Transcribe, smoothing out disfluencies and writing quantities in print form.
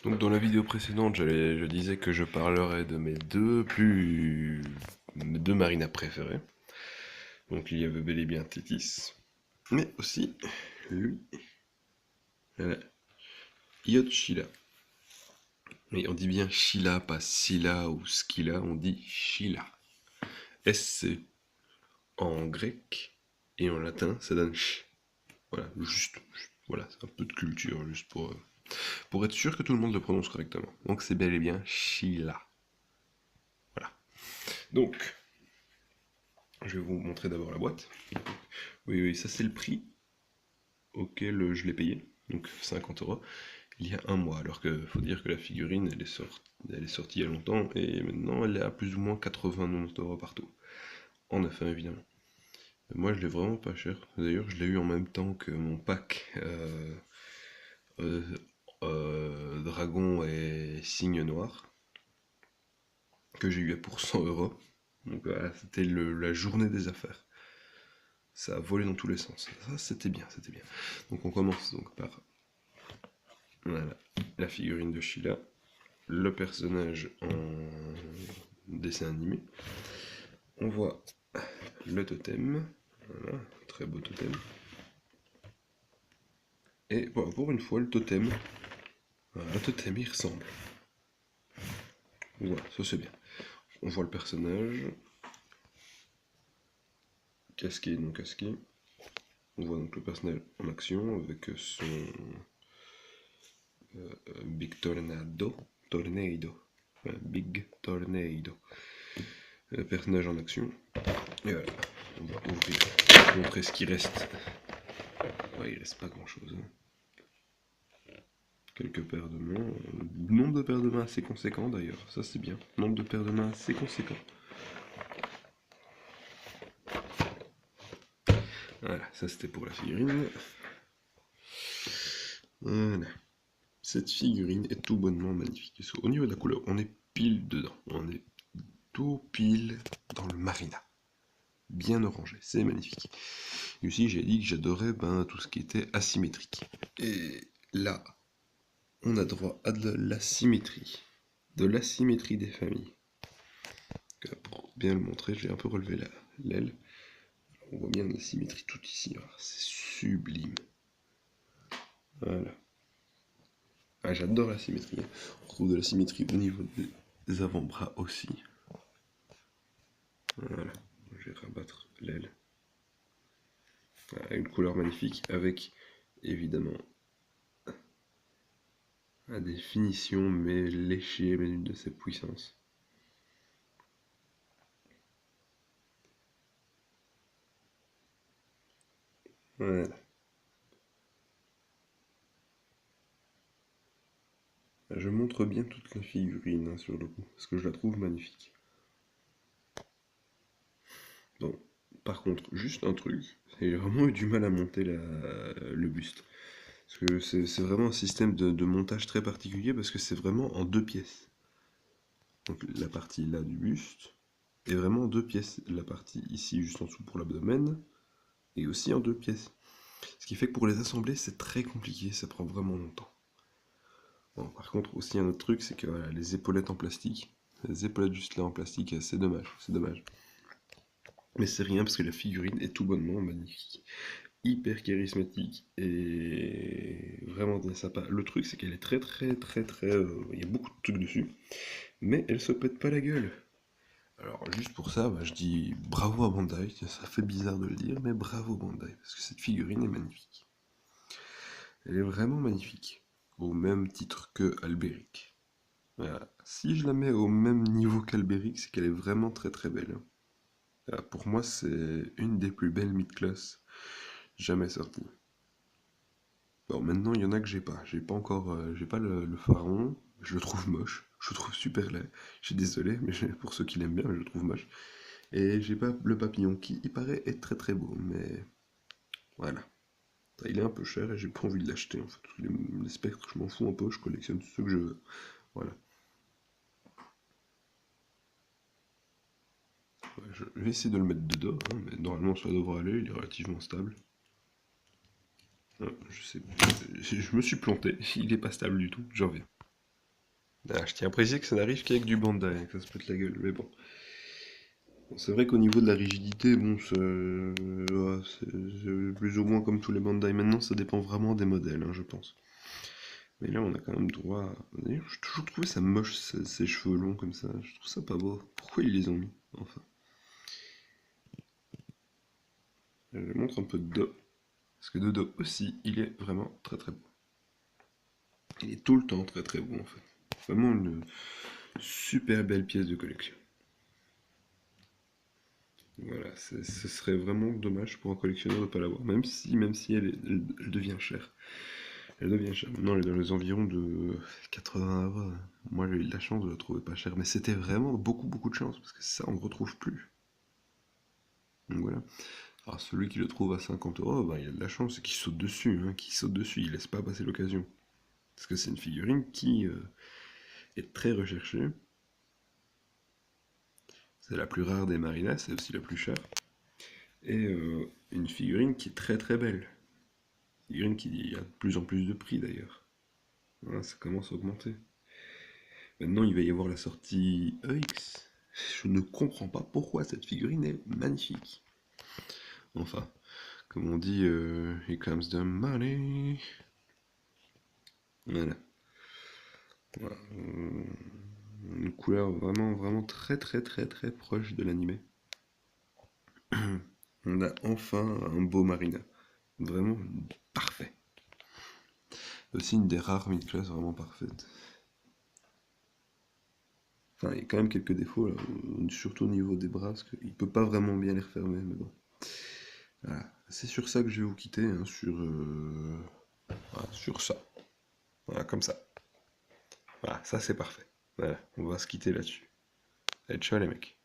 Donc dans la vidéo précédente, je disais que je parlerais de mes deux marinas préférés. Donc il y avait bel et bien Tétis, mais aussi lui, voilà, Yacht Sheila. Et on dit bien Sheila, pas Scylla ou Scylla, on dit Sheila. SC en grec et en latin ça donne ch. Voilà, voilà, c'est un peu de culture juste pour être sûr que tout le monde le prononce correctement. Donc c'est bel et bien Sheila. Voilà. Donc, je vais vous montrer d'abord la boîte. Oui, oui, ça c'est le prix auquel je l'ai payé, donc 50 euros, il y a un mois. Alors que faut dire que la figurine elle est sortie il y a longtemps et maintenant elle est à plus ou moins 90 euros partout. En affaires évidemment. Moi je l'ai vraiment pas cher. D'ailleurs je l'ai eu en même temps que mon pack euh, Dragon et Cygne Noir que j'ai eu pour 100 euros. Donc voilà, c'était la journée des affaires. Ça a volé dans tous les sens. Ça, c'était bien, c'était bien. Donc on commence donc par voilà, la figurine de Sheila, le personnage en dessin animé. On voit le totem, voilà, très beau totem. Et bon, pour une fois, le totem, voilà, le totem il ressemble. Voilà, ça c'est bien. On voit le personnage, casqué, non casqué. On voit donc le personnage en action avec son Big Tornado, Big Tornado. Le personnage en action. Et voilà, on va ouvrir, montrer ce qui reste. Ouais, il reste pas grand chose. Quelques paires de mains. Nombre de paires de mains assez conséquent d'ailleurs, ça c'est bien. Nombre de paires de mains assez conséquent. Voilà, ça c'était pour la figurine. Voilà. Cette figurine est tout bonnement magnifique. Au niveau de la couleur, on est pile dedans. On est tout pile dans le marina. Bien orangé, c'est magnifique. Et aussi, j'ai dit que j'adorais tout ce qui était asymétrique. Et là, on a droit à de la symétrie. De l'asymétrie des familles. Pour bien le montrer, j'ai un peu relevé l'aile. On voit bien la symétrie tout ici. C'est sublime. Voilà. Ah, j'adore la symétrie. On retrouve de la symétrie au niveau des avant-bras aussi. Voilà. Je vais rabattre l'aile. Voilà, une couleur magnifique avec évidemment la définition mais léchée mais d'une de ses puissances. Voilà. Je montre bien toute la figurine sur le coup, parce que je la trouve magnifique. Bon, par contre, juste un truc, j'ai vraiment eu du mal à monter le buste. Parce que c'est vraiment un système de montage très particulier, parce que c'est vraiment en deux pièces. Donc la partie là du buste est vraiment en deux pièces. La partie ici, juste en dessous pour l'abdomen, est aussi en deux pièces. Ce qui fait que pour les assembler, c'est très compliqué, ça prend vraiment longtemps. Bon, par contre, aussi un autre truc, c'est que voilà, les épaulettes en plastique, les épaulettes juste là en plastique, c'est dommage, c'est dommage. Mais c'est rien parce que la figurine est tout bonnement magnifique, hyper charismatique et vraiment bien sympa. Le truc, c'est qu'elle est très, il y a beaucoup de trucs dessus, mais elle se pète pas la gueule. Alors juste pour ça, je dis bravo à Bandai, ça fait bizarre de le dire, mais bravo Bandai, parce que cette figurine est magnifique. Elle est vraiment magnifique, au même titre que Albéric. Voilà. Si je la mets au même niveau qu'Albéric, c'est qu'elle est vraiment très belle. Voilà, pour moi, c'est une des plus belles mid-class jamais sorties. Bon, maintenant, il y en a que j'ai pas. J'ai pas encore, j'ai pas le pharaon. Je le trouve moche. Je le trouve super laid. Je suis désolé, mais pour ceux qui l'aiment bien, je le trouve moche. Et j'ai pas le papillon qui, il paraît, est très beau. Mais voilà. Il est un peu cher et j'ai pas envie de l'acheter en fait. Les spectres, je m'en fous un peu. Je collectionne ceux que je veux. Voilà. Ouais, je vais essayer de le mettre dedans, hein, mais normalement ça devrait aller, il est relativement stable. Ah, je sais, je me suis planté, il est pas stable du tout, j'en reviens. Ah, je tiens à préciser que ça n'arrive qu'avec du Bandai, hein, que ça se pète la gueule, mais bon. Bon, c'est vrai qu'au niveau de la rigidité, bon, c'est plus ou moins comme tous les Bandai. Maintenant, ça dépend vraiment des modèles, hein, je pense. Mais là, on a quand même droit D'ailleurs, j'ai toujours trouvé ça moche, ces cheveux longs comme ça. Je trouve ça pas beau. Pourquoi ils les ont mis? Enfin, je montre un peu de dos. Parce que de dos aussi, il est vraiment très très beau. Il est tout le temps très très beau en fait. Vraiment une super belle pièce de collection. Voilà, ce serait vraiment dommage pour un collectionneur de ne pas l'avoir. Même si elle devient chère. Elle devient chère. Maintenant, elle est dans les environs de 80 euros. Moi, j'ai eu de la chance de la trouver pas chère. Mais c'était vraiment beaucoup, beaucoup de chance. Parce que ça, on ne retrouve plus. Donc voilà. Alors, celui qui le trouve à 50 euros, bah, il a de la chance. C'est qu'il saute dessus. Hein, qu'il saute dessus. Il laisse pas passer l'occasion. Parce que c'est une figurine qui est très recherchée. C'est la plus rare des marinas. C'est aussi la plus chère. Et une figurine qui est très, très belle. Figurine qui a de plus en plus de prix d'ailleurs. Voilà, ça commence à augmenter. Maintenant, il va y avoir la sortie EX. Je ne comprends pas pourquoi cette figurine est magnifique. Enfin, comme on dit, here comes the money. Voilà. Voilà. Une couleur vraiment, vraiment très, très, très, très proche de l'animé. On a enfin un beau Marina. Vraiment parfait. Aussi une des rares mid-class vraiment parfaites. Enfin, il y a quand même quelques défauts, là, surtout au niveau des bras, parce qu'il peut pas vraiment bien les refermer, mais bon. Voilà. C'est sur ça que je vais vous quitter, hein, voilà, sur ça. Voilà, comme ça. Voilà, ça c'est parfait. Voilà, on va se quitter là-dessus. Allez, ciao les mecs.